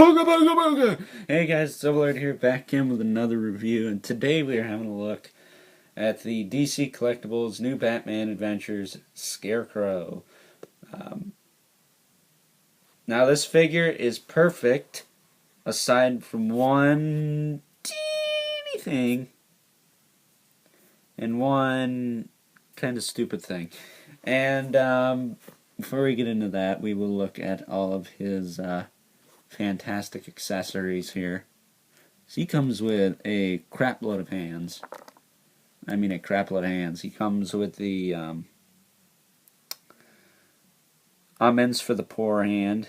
Booga booga booga! Hey guys, it's Overlord here, back in with another review, and today we are having a look at the DC Collectibles New Batman Adventures Scarecrow. Now this figure is perfect, aside from one teeny thing, and one kind of stupid thing. And before we get into that, we will look at all of his fantastic accessories here. So he comes with a crap load of hands. I mean a crap load of hands. He comes with the amends for the poor hand.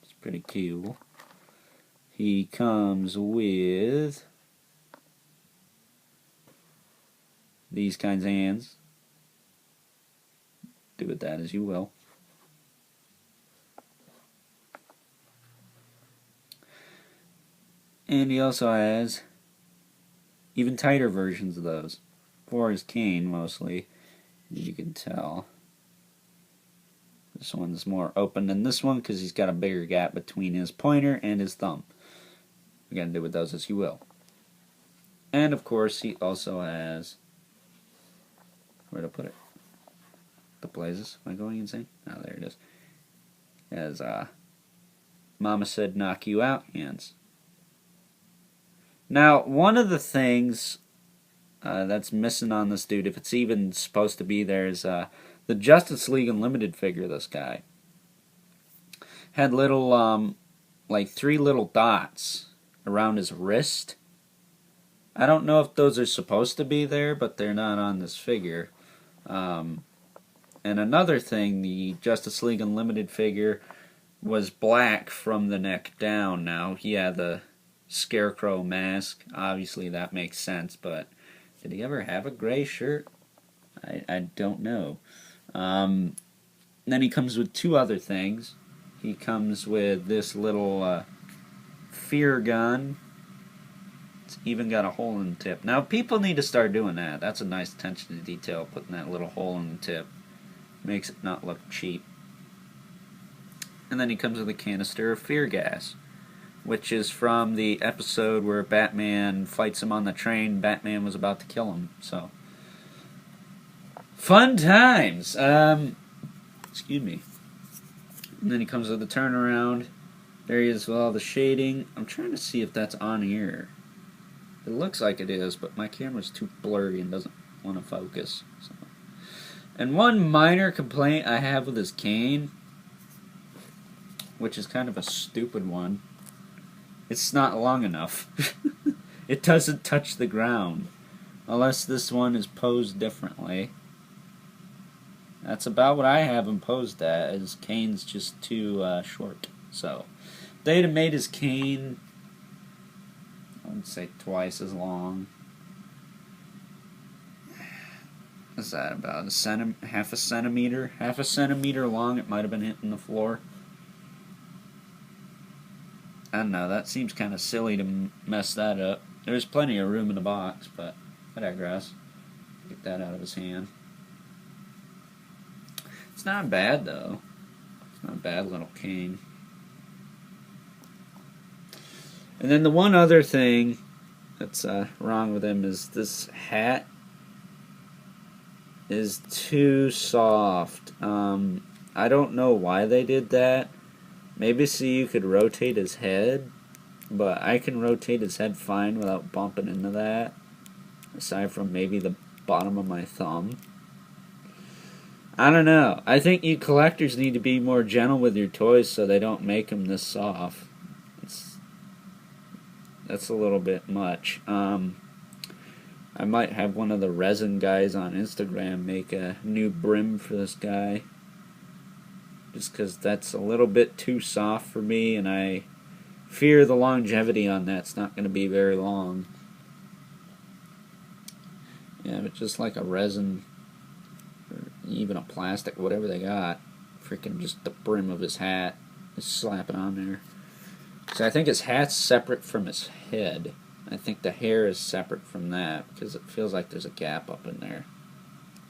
It's pretty cool. He comes with these kinds of hands. Do with that as you will. And he also has even tighter versions of those. For his cane, mostly, as you can tell. This one's more open than this one because he's got a bigger gap between his pointer and his thumb. You gotta do with those as you will. And of course, he also has, where to put it? The blazes. Am I going insane? Oh, there it is. He has Mama Said Knock You Out hands. Now, one of the things that's missing on this dude, if it's even supposed to be there, is the Justice League Unlimited figure of this guy. Had little, like 3 little dots around his wrist. I don't know if those are supposed to be there, but they're not on this figure. And another thing, the Justice League Unlimited figure was black from the neck down. Now, he had the Scarecrow mask. Obviously that makes sense, but did he ever have a gray shirt? I don't know. Then he comes with 2 other things. He comes with this little fear gun. It's even got a hole in the tip. Now people need to start doing that. That's a nice attention to detail, putting that little hole in the tip. Makes it not look cheap. And then he comes with a canister of fear gas, which is from the episode where Batman fights him on the train. Batman was about to kill him, so fun times. Excuse me. And then he comes with the turnaround. There he is with all the shading. I'm trying to see if that's on here. It looks like it is, but my camera's too blurry and doesn't want to focus. So. And one minor complaint I have with his cane, which is kind of a stupid one, it's not long enough. It doesn't touch the ground. Unless this one is posed differently. That's about what I have him posed at. His cane's just too short. So, they'd have made his cane, I would say, twice as long. What's that, about half a centimeter? Half a centimeter long, it might have been hitting the floor. I don't know, that seems kind of silly to mess that up. There's plenty of room in the box, but I digress. Get that out of his hand. It's not bad, though. It's not a bad little cane. And then the one other thing that's wrong with him is this hat is too soft. I don't know why they did that. Maybe so you could rotate his head, but I can rotate his head fine without bumping into that, aside from maybe the bottom of my thumb. I don't know. I think you collectors need to be more gentle with your toys so they don't make them this soft. It's, that's a little bit much. I might have one of the resin guys on Instagram make a new brim for this guy. Just because that's a little bit too soft for me, and I fear the longevity on that's not going to be very long. Yeah, but just like a resin, or even a plastic, whatever they got, freaking just the brim of his hat, just slap it on there. So I think his hat's separate from his head. I think the hair is separate from that, because it feels like there's a gap up in there.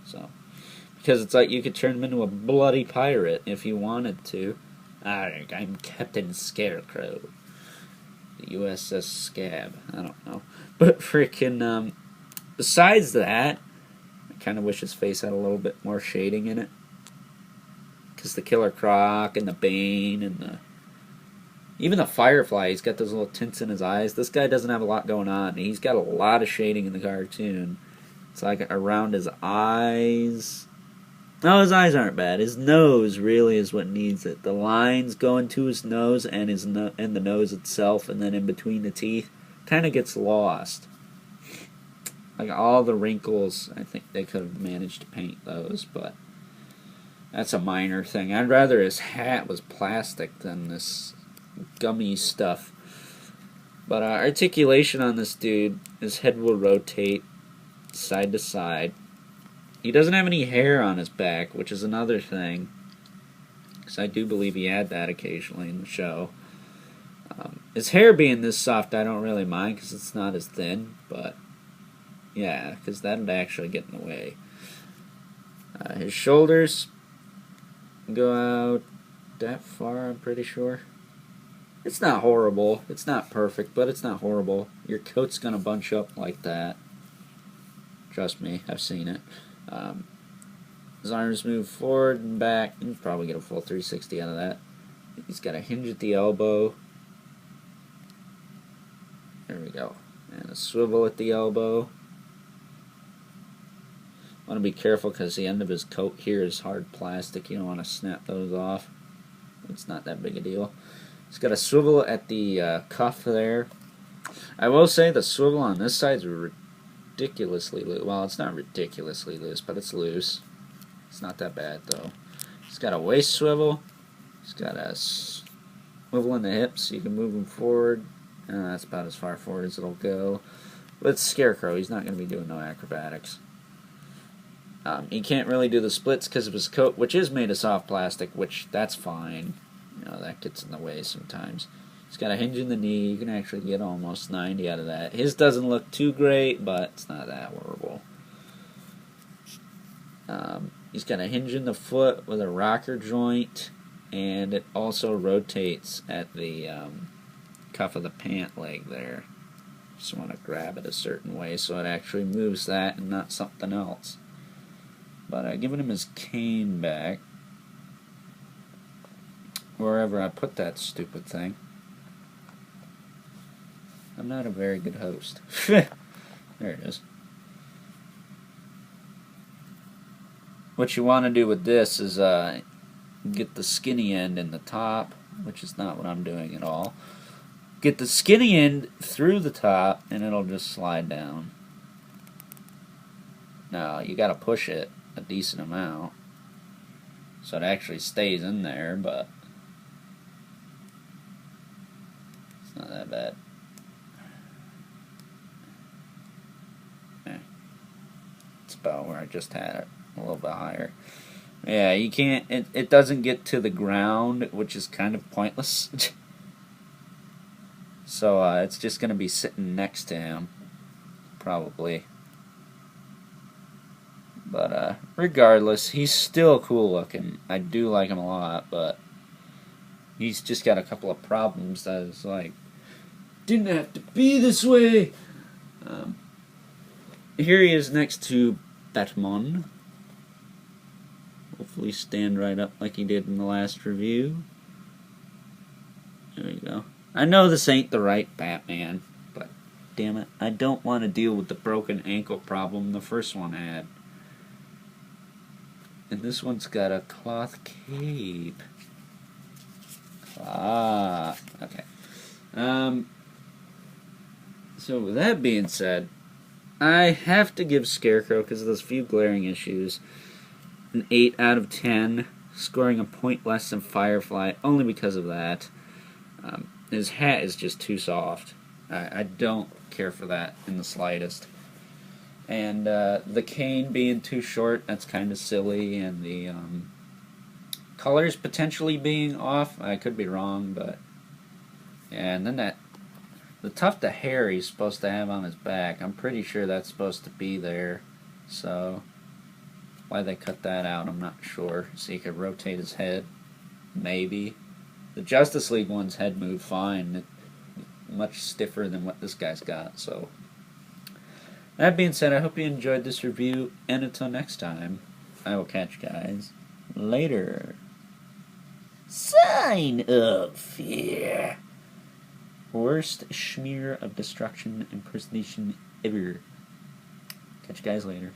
So, because it's like you could turn him into a bloody pirate if you wanted to. I'm Captain Scarecrow. The USS Scab. I don't know. But freaking, besides that, I kind of wish his face had a little bit more shading in it. Because the Killer Croc and the Bane and even the Firefly, he's got those little tints in his eyes. This guy doesn't have a lot going on. He's got a lot of shading in the cartoon. It's like around his eyes. No, his eyes aren't bad. His nose really is what needs it. The lines going to his nose and and the nose itself, and then in between the teeth, kind of gets lost. Like all the wrinkles, I think they could have managed to paint those, but that's a minor thing. I'd rather his hat was plastic than this gummy stuff. But articulation on this dude, his head will rotate side to side. He doesn't have any hair on his back, which is another thing, because I do believe he had that occasionally in the show. His hair being this soft, I don't really mind, because it's not as thin, but yeah, because that would actually get in the way. His shoulders go out that far, I'm pretty sure. It's not horrible. It's not perfect, but it's not horrible. Your coat's going to bunch up like that. Trust me, I've seen it. His arms move forward and back. You can probably get a full 360 out of that. He's got a hinge at the elbow. There we go. And a swivel at the elbow. Want to be careful because the end of his coat here is hard plastic. You don't want to snap those off. It's not that big a deal. It's got a swivel at the cuff there. I will say the swivel on this side is ridiculously loose. Well, it's not ridiculously loose, but it's loose. It's not that bad, though. It's got a waist swivel. It's got a swivel in the hips so you can move them forward. That's about as far forward as it'll go. But it's Scarecrow. He's not going to be doing no acrobatics. He can't really do the splits because of his coat, which is made of soft plastic, which that's fine. You know, that gets in the way sometimes. He's got a hinge in the knee. You can actually get almost 90 out of that. His doesn't look too great, but it's not that horrible. He's got a hinge in the foot with a rocker joint, and it also rotates at the cuff of the pant leg there. Just want to grab it a certain way so it actually moves that and not something else. But giving him his cane back, wherever I put that stupid thing. I'm not a very good host. There it is. What you want to do with this is get the skinny end in the top, which is not what I'm doing at all. Get the skinny end through the top, and it'll just slide down. Now, you got to push it a decent amount so it actually stays in there, but it's not that bad. It's about where I just had it, a little bit higher. Yeah, you can't, it doesn't get to the ground, which is kind of pointless. So it's just going to be sitting next to him, probably. But regardless, he's still cool looking. I do like him a lot, but he's just got a couple of problems that is like, didn't have to be this way. Here he is next to Batman. Hopefully stand right up like he did in the last review. There you go. I know this ain't the right Batman, but damn it, I don't want to deal with the broken ankle problem the first one had. And this one's got a cloth cape. Ah, okay. So with that being said, I have to give Scarecrow, because of those few glaring issues, an 8 out of 10, scoring a point less than Firefly, only because of that. His hat is just too soft. I don't care for that in the slightest. And the cane being too short, that's kind of silly, and the colors potentially being off, I could be wrong, but yeah, and then the tuft of hair he's supposed to have on his back, I'm pretty sure that's supposed to be there, so why they cut that out, I'm not sure. So he could rotate his head, maybe. The Justice League one's head moved fine, much stiffer than what this guy's got, so. That being said, I hope you enjoyed this review, and until next time, I will catch you guys later. Sign of fear. Worst smear of destruction impersonation ever. Catch you guys later.